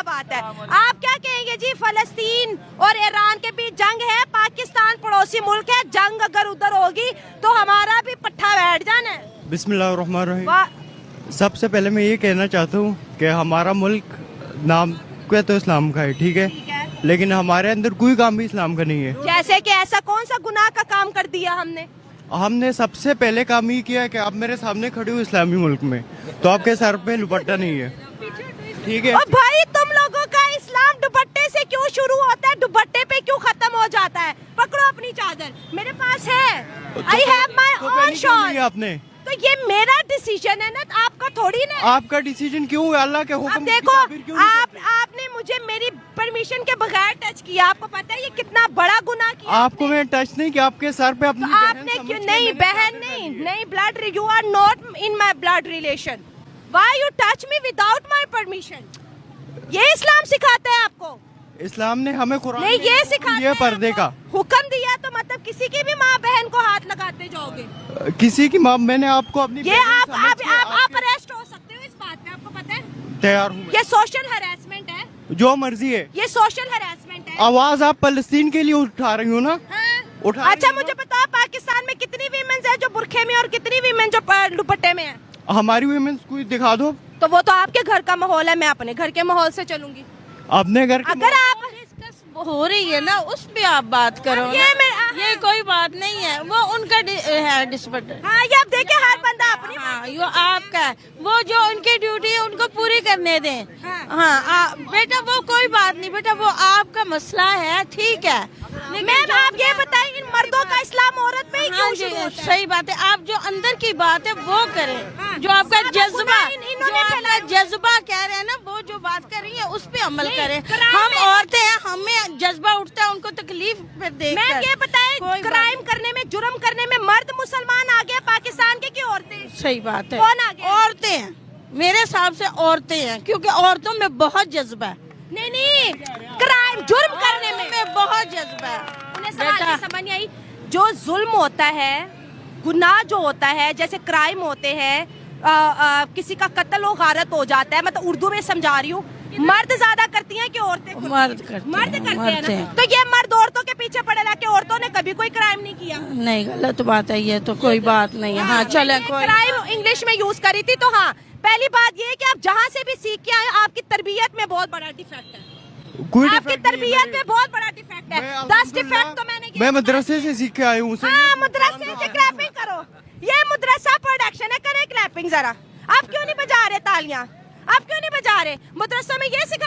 بات ہے. آپ کیا کہیں گے جی؟ فلسطین اور ایران کے بیچ جنگ ہے, پاکستان پڑوسی ملک ہے, جنگ اگر ادھر ہوگی تو ہمارا بھی پٹھا بیٹھ جانا ہے. بسم اللہ الرحمن الرحیم. سب سے پہلے میں یہ کہنا چاہتا ہوں کہ ہمارا ملک نام کا تو اسلام کا ہے, ٹھیک ہے, لیکن ہمارے اندر کوئی کام بھی اسلام کا نہیں ہے. جیسے کہ ایسا کون سا گناہ کا کام کر دیا ہم نے سب سے پہلے کام یہ کیا ہے کہ آپ میرے سامنے کھڑے ہو اسلامی ملک میں, تو آپ کے سر پہ دوپٹہ نہیں ہے, ٹھیک ہے. اور بھائی تم لوگوں کا اسلام دوپٹے سے کیوں شروع ہوتا ہے, دوپٹے پہ کیوں ختم ہو جاتا ہے؟ پکڑو اپنی چادر, میرے پاس ہے, I have my own shawl. آپ نے تو یہ میرا ڈیسیژن ہے نا, آپ کا تھوڑی نا. آپ کا ڈیسیژن کیوں ہے؟ اللہ کے حکم اب دیکھو, آپ نے مجھے میری پرمیشن کے بغیر ٹچ کیا, آپ کو پتا ہے یہ کتنا بڑا گناہ کیا. آپ کو میں ٹچ نہیں کیا, آپ کے سر پہ اپنی آپ نے کیوں نہیں, بہن نہیں, blood, you are not in my blood relation, why you touch me without my permission? یہ اسلام سکھاتا ہے آپ کو؟ اسلام نے ہمیں قرآن نہیں, یہ سکھاتا یہ پردے کا حکم دیا, تو مطلب کسی کی بھی ماں بہن کو ہاتھ لگاتے جاؤ گے؟ کسی کی ماں, میں نے آپ کو اپنی یہ آپ اریسٹ ہو سکتے ہو اس بات پہ, آپ کو پتا ہے؟ تیار ہوں, یہ سوشل ہراسمنٹ ہے, جو مرضی ہے. یہ سوشل ہراسمنٹ ہے. آواز آپ فلسطین کے لیے اٹھا رہی ہو نا؟ اچھا مجھے بتاؤ, پاکستان میں کتنی ویمنز ہیں جو برقعے میں اور کتنی ویمن جو دوپٹے میں ہیں؟ ہماری ویمنس کو دکھا دو. تو وہ تو آپ کے گھر کا ماحول ہے, میں اپنے گھر کے ماحول سے چلوں گی. اپنے گھر اگر آپ ہو رہی ہے نا, اس پہ آپ بات کرو. یہ کوئی بات نہیں ہے, وہ ان کا ہے ڈسپٹ. ہاں, یہ آپ دیکھیں, ہر بندہ اپنی, ہاں, یہ آپ کا ہے, وہ جو ان کی ڈیوٹی ہے ان کو پوری کرنے دیں. ہاں بیٹا, وہ کوئی بات نہیں بیٹا, وہ آپ کا مسئلہ ہے, ٹھیک ہے. میم آپ یہ بتائیں, ان مردوں کا اسلام عورت پہ ہی کیوں شروع ہوتا ہے؟ صحیح بات ہے, آپ جو اندر کی بات ہے وہ کریں, جو آپ کا جذبہ کہہ رہے ہیں نا, وہ جو بات کر رہی ہے اس پہ عمل کریں. ہم عورتیں ہیں, ہمیں جذبہ اٹھتا ہے ان کو تکلیف پہ دیکھ کر. میم یہ بتائیں, کرائم کرنے میں, جرم کرنے میں مرد مسلمان آگے پاکستان کے, کی عورتیں؟ صحیح بات ہے, کون آگے؟ عورتیں ہیں, میرے حساب سے عورتیں ہیں, کیونکہ عورتوں میں بہت جذبہ ہے. نہیں, کرائم, جرم کرنے میں بہت جذبہ ہے. انہیں سمجھ نہیں آئی. جو ظلم ہوتا ہے, گناہ جو ہوتا ہے, جیسے کرائم ہوتے ہیں, کسی کا قتل و غارت ہو جاتا ہے, مطلب اردو میں سمجھا رہی ہوں, مرد زیادہ کرتی ہیں کہ عورتیں؟ مرد کرتے ہیں. تو یہ مرد عورتوں کے پیچھے پڑے رہا کہ عورتوں نے کبھی کوئی کرائم نہیں کیا. نہیں, غلط بات ہے یہ تو, کوئی بات نہیں. ہاں چلیں, کرائم انگلش میں یوز کری تھی. تو ہاں, پہلی بات یہ کہ آپ جہاں سے بھی سیکھ کے آئے, آپ کی تربیت میں بہت بڑا ڈیفیکٹ ہے. آپ کی تربیت میں بہت بڑا ڈیفیکٹ ہے. 10 ڈیفیکٹ تو میں مدرسے سے سیکھ کے آئی ہوں. ہاں, مدرسے سے کلیپنگ کرو, یہ مدرسہ پروڈکشن ہے, کرے کلیپنگ ذرا. آپ کیوں نہیں بجا رہے تالیاں؟ آپ کیوں نہیں بجا رہے؟ مدرسوں میں یہ